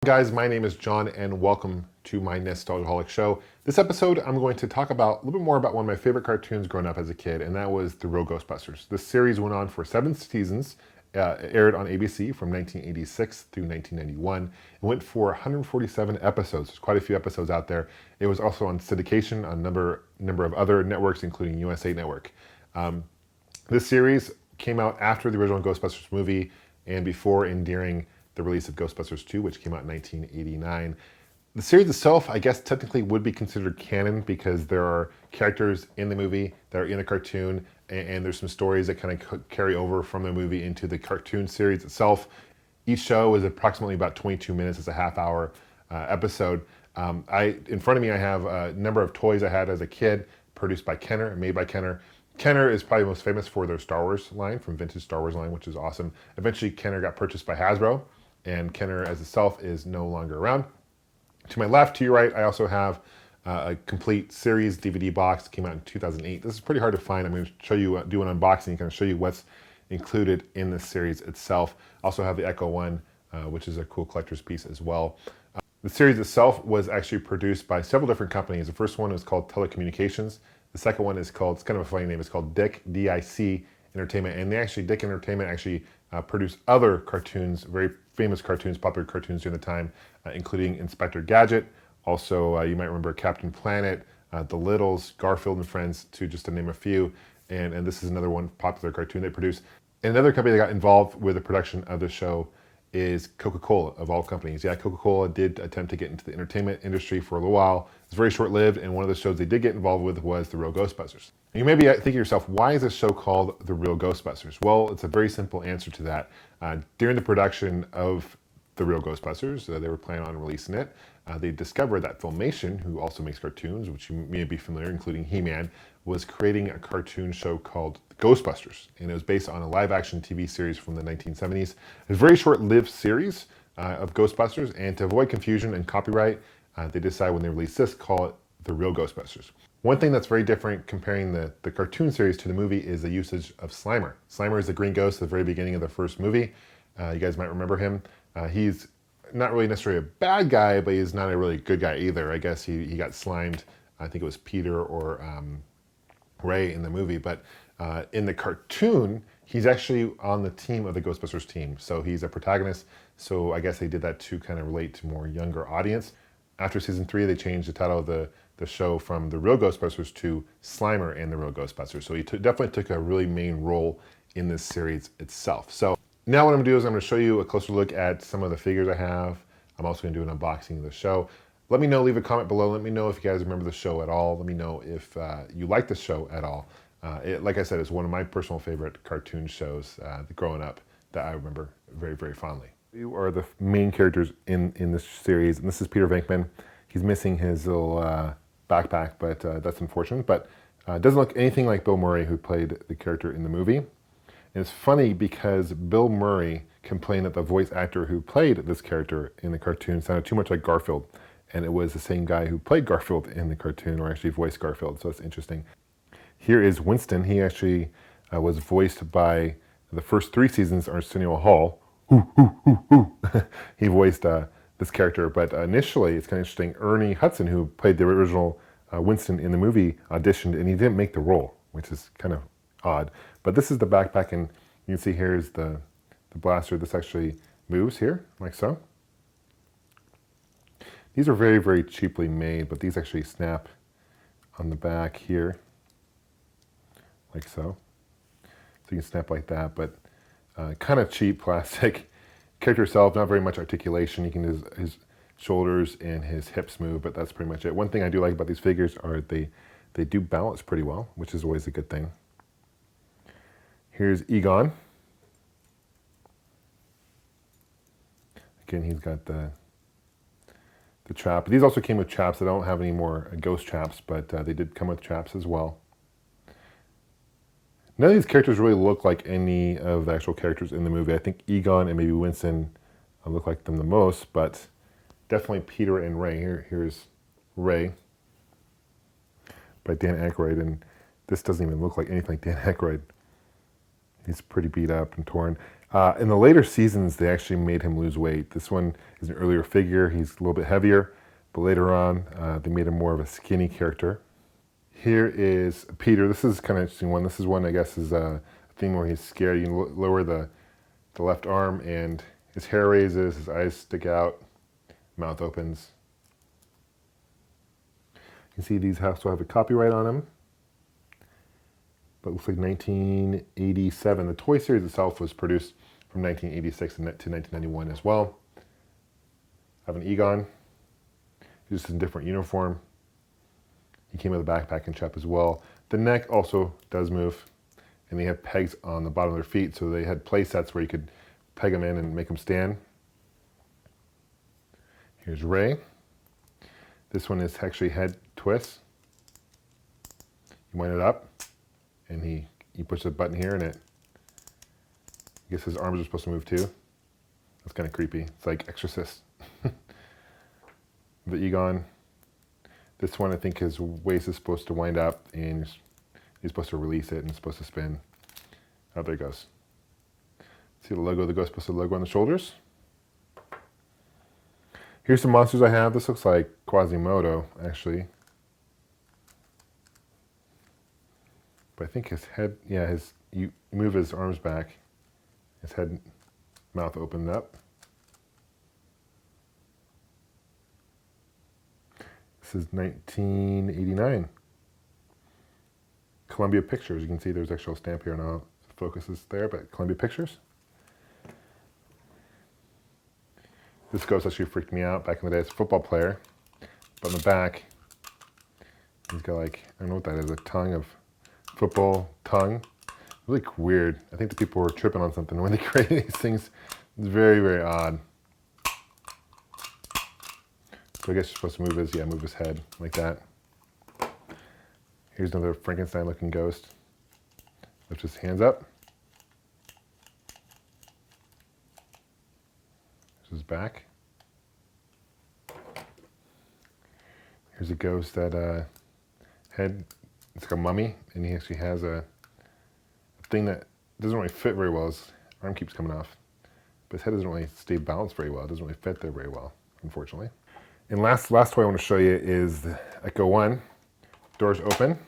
Guys, my name is John and welcome to my NEStalgiaholic show. This episode, I'm going to talk about a little bit more about one of my favorite cartoons growing up as a kid, and that was The Real Ghostbusters. This series went on for 7 seasons, aired on ABC from 1986 through 1991. It went for 147 episodes. There's quite a few episodes out there. It was also on syndication on a number of other networks, including USA Network. This series came out after the original Ghostbusters movie and before and during the release of Ghostbusters 2, which came out in 1989. The series itself, I guess, technically would be considered canon because there are characters in the movie that are in the cartoon, and there's some stories that kind of carry over from the movie into the cartoon series itself. Each show is approximately about 22 minutes. It's a half-hour episode. In front of me, I have a number of toys I had as a kid, produced by Kenner, made by Kenner. Kenner is probably most famous for their Star Wars line, from vintage Star Wars line, which is awesome. Eventually, Kenner got purchased by Hasbro, and Kenner as itself is no longer around. To my left, to your right, I also have a complete series DVD box. It came out in 2008. This is pretty hard to find. I'm going to show you, do an unboxing, kind of show you what's included in this series itself. Also have the Echo One, which is a cool collector's piece as well. The series itself was actually produced by several different companies. The first one is called Telecommunications. The second one is called, it's kind of a funny name, it's called DIC, D-I-C Entertainment. And DIC Entertainment actually produced other cartoons, very famous cartoons, popular cartoons during the time, including Inspector Gadget. Also, you might remember Captain Planet, The Littles, Garfield and Friends, just to name a few. And this is another one popular cartoon they produced. And another company that got involved with the production of the show is Coca-Cola, of all companies. Yeah, Coca-Cola did attempt to get into the entertainment industry for a little while. It's very short-lived, and one of the shows they did get involved with was The Real Ghostbusters. And you may be thinking to yourself, why is this show called The Real Ghostbusters? Well, it's a very simple answer to that. During the production of The Real Ghostbusters, they were planning on releasing it. They discovered that Filmation, who also makes cartoons, which you may be familiar, including He-Man, was creating a cartoon show called Ghostbusters. And it was based on a live-action TV series from the 1970s. It's a very short-lived series of Ghostbusters, and to avoid confusion and copyright, they decided when they released this, call it The Real Ghostbusters. One thing that's very different comparing the cartoon series to the movie is the usage of Slimer. Slimer is the green ghost at the very beginning of the first movie. You guys might remember him. He's not really necessarily a bad guy, but he's not a really good guy either. I guess he got slimed. I think it was Peter or Ray in the movie, but in the cartoon, he's actually on the team of the Ghostbusters team. So he's a protagonist. So I guess they did that to kind of relate to more younger audience. After season 3, they changed the title of the show from The Real Ghostbusters to Slimer and the Real Ghostbusters. So he definitely took a really main role in this series itself. So now what I'm gonna do is I'm gonna show you a closer look at some of the figures I have. I'm also gonna do an unboxing of the show. Let me know, leave a comment below. Let me know if you guys remember the show at all. Let me know if you like the show at all. Like I said, it's one of my personal favorite cartoon shows growing up that I remember very, very fondly. You are the main characters in this series, and this is Peter Venkman. He's missing his little backpack, but that's unfortunate. But it doesn't look anything like Bill Murray, who played the character in the movie. And it's funny because Bill Murray complained that the voice actor who played this character in the cartoon sounded too much like Garfield. And it was the same guy who played Garfield in the cartoon, or actually voiced Garfield, so it's interesting. Here is Winston. He actually was voiced by the first 3 seasons Arsenio Hall. He voiced this character, but initially, it's kind of interesting, Ernie Hudson, who played the original Winston in the movie, auditioned, and he didn't make the role, which is kind of odd. But this is the backpack, and you can see here is the blaster. This actually moves here, like so. These are very, very cheaply made, but these actually snap on the back here, like so. So you can snap like that, but kind of cheap plastic. Character itself, not very much articulation. You can his shoulders and his hips move, but that's pretty much it. One thing I do like about these figures are they do balance pretty well, which is always a good thing. Here's Egon. Again, he's got the trap. These also came with traps. I don't have any more ghost traps, but they did come with traps as well. None of these characters really look like any of the actual characters in the movie. I think Egon and maybe Winston look like them the most, but definitely Peter and Ray. Here's Ray by Dan Aykroyd, and this doesn't even look like anything like Dan Aykroyd. He's pretty beat up and torn. In the later seasons, they actually made him lose weight. This one is an earlier figure. He's a little bit heavier, but later on, they made him more of a skinny character. Here is Peter. This is kind of an interesting one. This is one, I guess, is a thing where he's scared. You can lower the left arm, and his hair raises, his eyes stick out, mouth opens. You can see these also have a copyright on them, but it looks like 1987. The toy series itself was produced from 1986 to 1991 as well. I have an Egon. He's just in a different uniform. He came with a backpack and chap as well. The neck also does move, and they have pegs on the bottom of their feet, so they had play sets where you could peg them in and make them stand. Here's Ray. This one is actually head twist. You wind it up, and you push the button here, and I guess his arms are supposed to move too. That's kind of creepy. It's like Exorcist. The Egon. This one, I think his waist is supposed to wind up, and you're supposed to release it, and it's supposed to spin. Oh, there it goes. See the logo, the Ghostbusters logo on the shoulders. Here's some monsters I have. This looks like Quasimodo, actually. But I think his head, yeah, you move his arms back, his head, mouth opened up. This is 1989. Columbia Pictures. You can see there's actual stamp here. Now the focus is there, but Columbia Pictures. This ghost actually freaked me out back in the day as a football player. But in the back, he's got like, I don't know what that is, a tongue of football tongue. Really weird. I think the people were tripping on something when they created these things. It's very, very odd. So I guess you're supposed to move his head like that. Here's another Frankenstein-looking ghost. Lift his hands up. Here's his back. Here's a ghost that head. It's like a mummy, and he actually has a thing that doesn't really fit very well. His arm keeps coming off, but his head doesn't really stay balanced very well. It doesn't really fit there very well, unfortunately. And last toy I want to show you is the Echo 1. Doors open.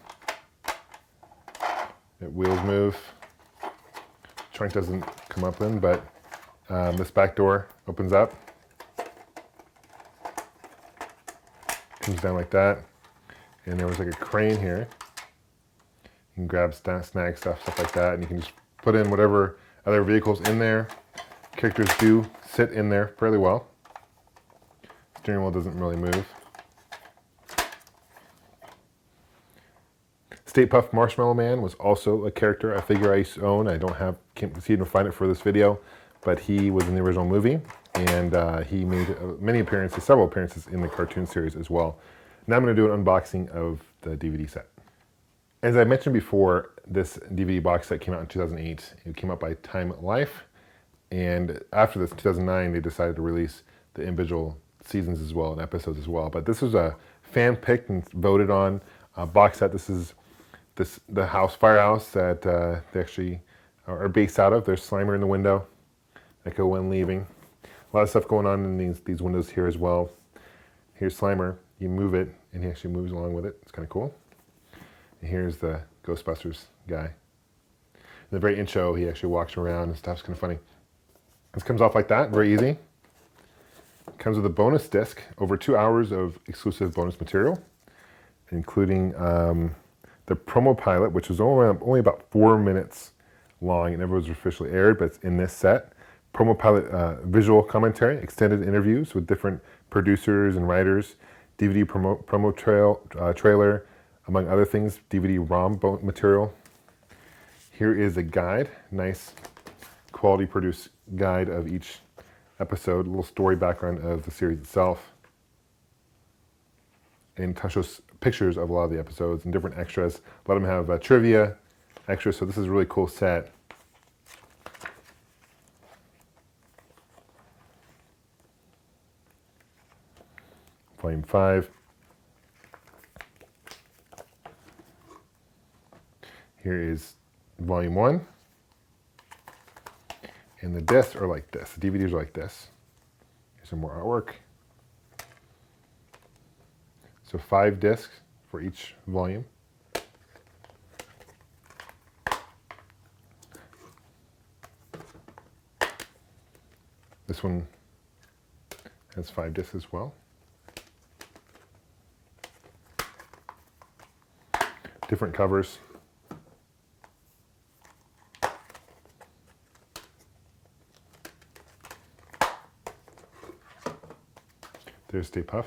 Wheels move. Trunk doesn't come up in, but this back door opens up. Comes down like that. And there was like a crane here. You can grab snag stuff like that, and you can just put in whatever other vehicles in there. Characters do sit in there fairly well. Steering wheel doesn't really move. Stay Puft Marshmallow Man was also a character, a figure I used to own. Can't see to find it for this video, but he was in the original movie, and he made several appearances in the cartoon series as well. Now I'm going to do an unboxing of the DVD set. As I mentioned before, this DVD box set came out in 2008. It came out by Time Life, and after this, 2009, they decided to release the individual seasons as well and episodes as well. But this was a fan-picked and voted on box set. This is the firehouse that they actually are based out of. There's Slimer in the window, Echo 1 leaving. A lot of stuff going on in these windows here as well. Here's Slimer. You move it, and he actually moves along with it. It's kind of cool. And here's the Ghostbusters guy. In the very intro, he actually walks around and stuff. It's kind of funny. This comes off like that, very easy. Comes with a bonus disc, over 2 hours of exclusive bonus material, including the promo pilot, which was only about 4 minutes long. It never was officially aired, but it's in this set. Promo pilot visual commentary, extended interviews with different producers and writers, DVD promo trailer, among other things, DVD ROM material. Here is a guide, nice quality produced guide of each episode, a little story background of the series itself, and shows pictures of a lot of the episodes and different extras. A lot of them have trivia extras, so this is a really cool set. Volume 5. Here is Volume 1. And the discs are like this. The DVDs are like this. Here's some more artwork. So 5 discs for each volume. This one has 5 discs as well. Different covers. There's Stay Puft.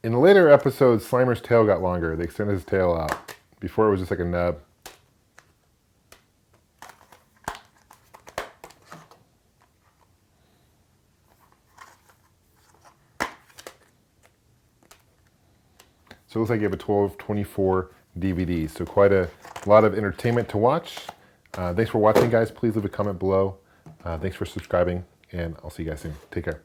In the later episodes, Slimer's tail got longer. They extended his tail out. Before it was just like a nub. So it looks like you have a total of 24 DVDs. So quite a lot of entertainment to watch. Thanks for watching, guys. Please leave a comment below. Thanks for subscribing, and I'll see you guys soon. Take care.